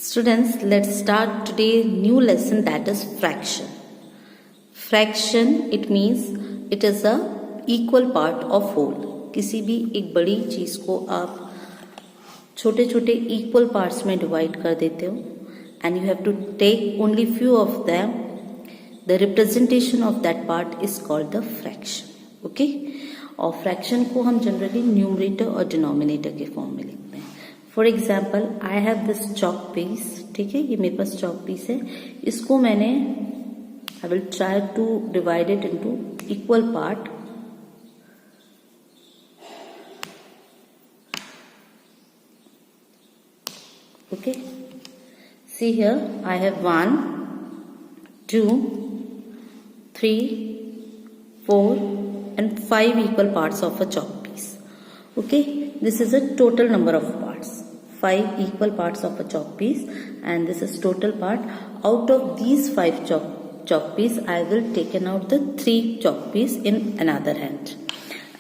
Students, let's start today new lesson, that is fraction. Fraction, it means it is a equal part of whole. किसी भी एक बड़ी चीज को आप छोटे छोटे equal parts में divide कर देते हो and you have to take only few of them. The representation of that part is called the fraction. Okay? और fraction को हम generally numerator और denominator के form में लिखते हैं. For example I have this chalk piece. ठीक है, ये मेरे पास चॉक पीस है. इसको मैंने I will try to divide it into equal part. Okay, see here I have 1 2 3 4 and 5 equal parts of a chalk piece. Okay, this is a total number of parts. 5 equal parts of a chalk piece, and this is total part. Out of these 5 chalk piece, I will taken out the 3 chalk piece in another hand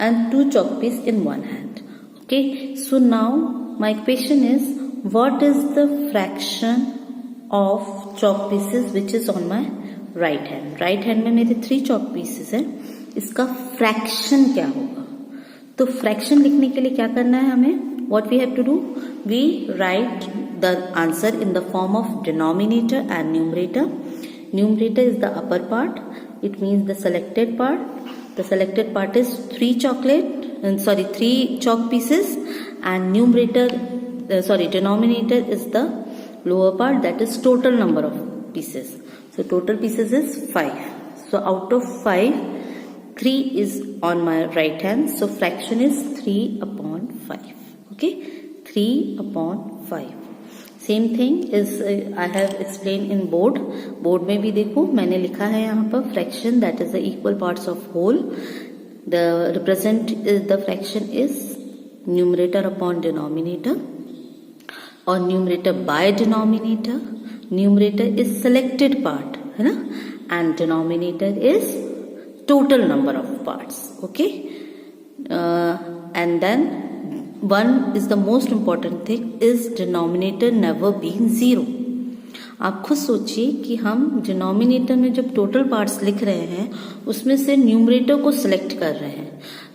and 2 chalk piece in one hand. Okay, so now my question is, what is the fraction of chalk pieces which is on my right hand? Right hand में मेरे 3 chalk pieces हैं. इसका fraction क्या होगा? तो fraction लिखने के लिए क्या करना है हमें? What we have to do? We write the answer in the form of denominator and numerator. Numerator is the upper part. It means the selected part. The selected part is 3 chalk pieces, and denominator is the lower part, that is total number of pieces. So total pieces is 5. So out of 5, 3 is on my right hand. So fraction is 3 upon 5. Okay, 3 upon 5. Same thing is I have explain in board. Board में भी देखो मैंने लिखा है यहाँ पर fraction that is the equal parts of whole. The represent the fraction is numerator upon denominator और numerator by denominator. Numerator is selected part, है ना, and denominator is total number of parts. Okay, and then one is the most important thing is denominator never being 0. आप खुद सोचिए कि हम denominator में जब टोटल पार्ट्स लिख रहे हैं उसमें से न्यूमरेटर को सिलेक्ट कर रहे हैं,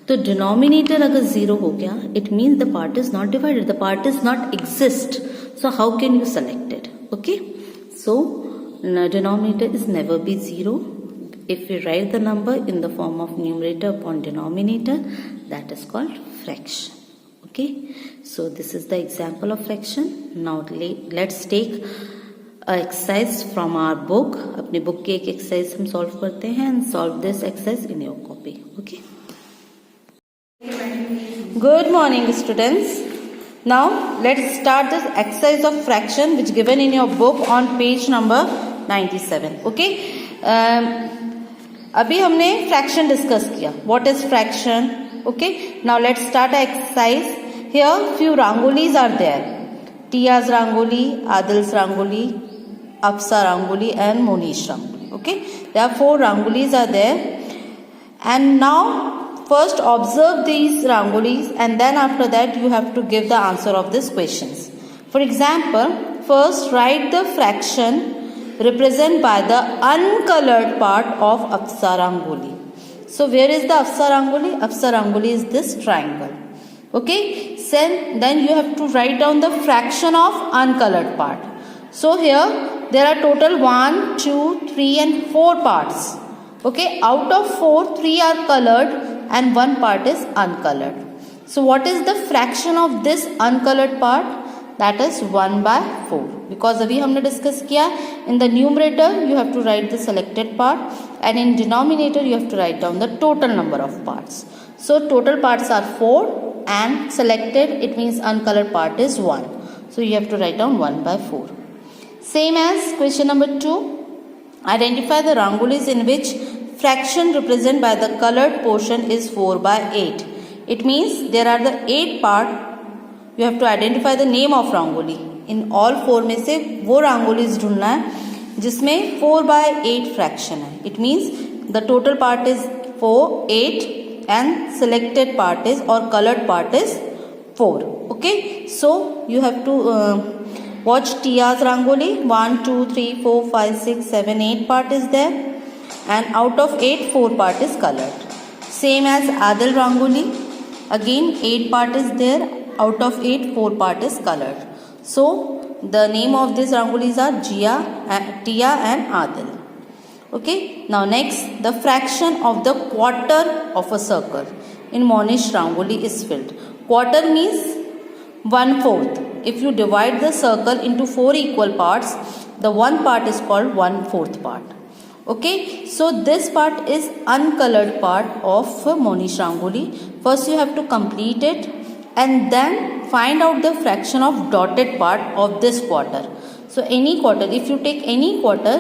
तो डिनोमिनेटर अगर 0 हो गया it means the part is not divided, the part is not exist. So how can you select it? Okay, so denominator is never be 0. If we write the number in the form of numerator upon denominator, that is called fraction. Okay, so this is the example of fraction. Now let's take a exercise from our book. अपने book की एक exercise हम solve करते हैं and solve this exercise in your copy. Okay. Good morning, students. Now let's start this exercise of fraction which given in your book on page number 97. Okay. अभी हमने fraction discuss किया. What is fraction? Okay, now let's start a exercise. Here few rangolis are there. Tia's rangoli, Adil's rangoli, Afsa rangoli and Monish rangoli. Okay, there are 4 rangolis are there and now first observe these rangolis and then after that you have to give the answer of this questions. For example, first write the fraction represent by the uncolored part of Afsa Rangoli. So where is the Afsa Rangoli? Afsa Rangoli is this triangle. Okay, then you have to write down the fraction of uncolored part. So here there are total 1 2 3 and 4 parts. Okay, out of 4, 3 are colored and 1 part is uncolored. So what is the fraction of this uncolored part? That is 1 by 4. Because अभी हमने discuss किया, in the numerator you have to write the selected part and in denominator you have to write down the total number of parts. So total parts are 4 and selected, it means uncolored part is 1. So you have to write down 1 by 4. Same as question number 2. Identify the rangolis in which fraction represented by the colored portion is 4 by 8. It means there are the 8 part. You have to identify the name of rangoli. In all 4 में से वो rangolis ढूंढना है जिसमें 4 by 8 fraction है. It means the total part is 4, 8 and selected part is or colored part is 4. Okay, so you have to Watch Tia's rangoli. 1, 2, 3, 4, 5, 6, 7, 8 part is there, and out of 8, 4 part is colored. Same as Adil rangoli. Again 8 part is there. Out of 8, 4 part is colored. So the name of these rangolis are Tia and Adil. Okay. Now next, the fraction of the quarter of a circle in Monish rangoli is filled. Quarter means 1/4. If you divide the circle into 4 equal parts, the one part is called 1/4 part. Okay, so this part is uncolored part of Monish rangoli. First you have to complete it and then find out the fraction of dotted part of this quarter. So any quarter, if you take any quarter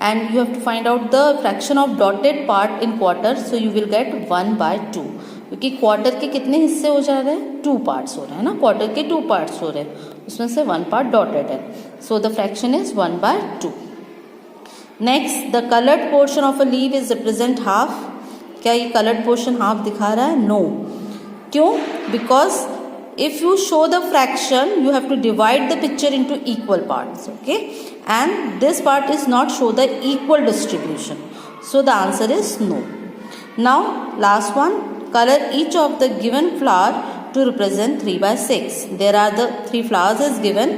and you have to find out the fraction of dotted part in quarter, so you will get 1/2. क्योंकि quarter के कितने हिस्से हो जा रहे हैं, 2 parts हो रहे हैं ना, क्वार्टर के 2 पार्ट्स हो रहे हैं, उसमें से 1 पार्ट डॉटेड है. So the fraction is 1/2. Next, the coloured portion of a leave is represent half. क्या ये कलर्ड पोर्शन हाफ दिखा रहा है? नो. क्यों? Because if you show the fraction, you have to divide the picture into equal parts. Okay, and this part is not show the equal distribution, so the answer is no. Now last one, color each of the given flower to represent 3/6. There are the 3 flowers is given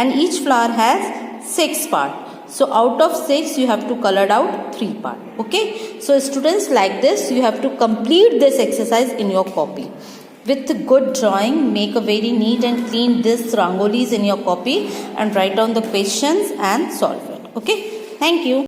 and each flower has 6 part. So out of 6 you have to color out 3 part. Okay, so students, like this you have to complete this exercise in your copy. With good drawing, make a very neat and clean this rangolis in your copy and write down the questions and solve it. Okay, thank you.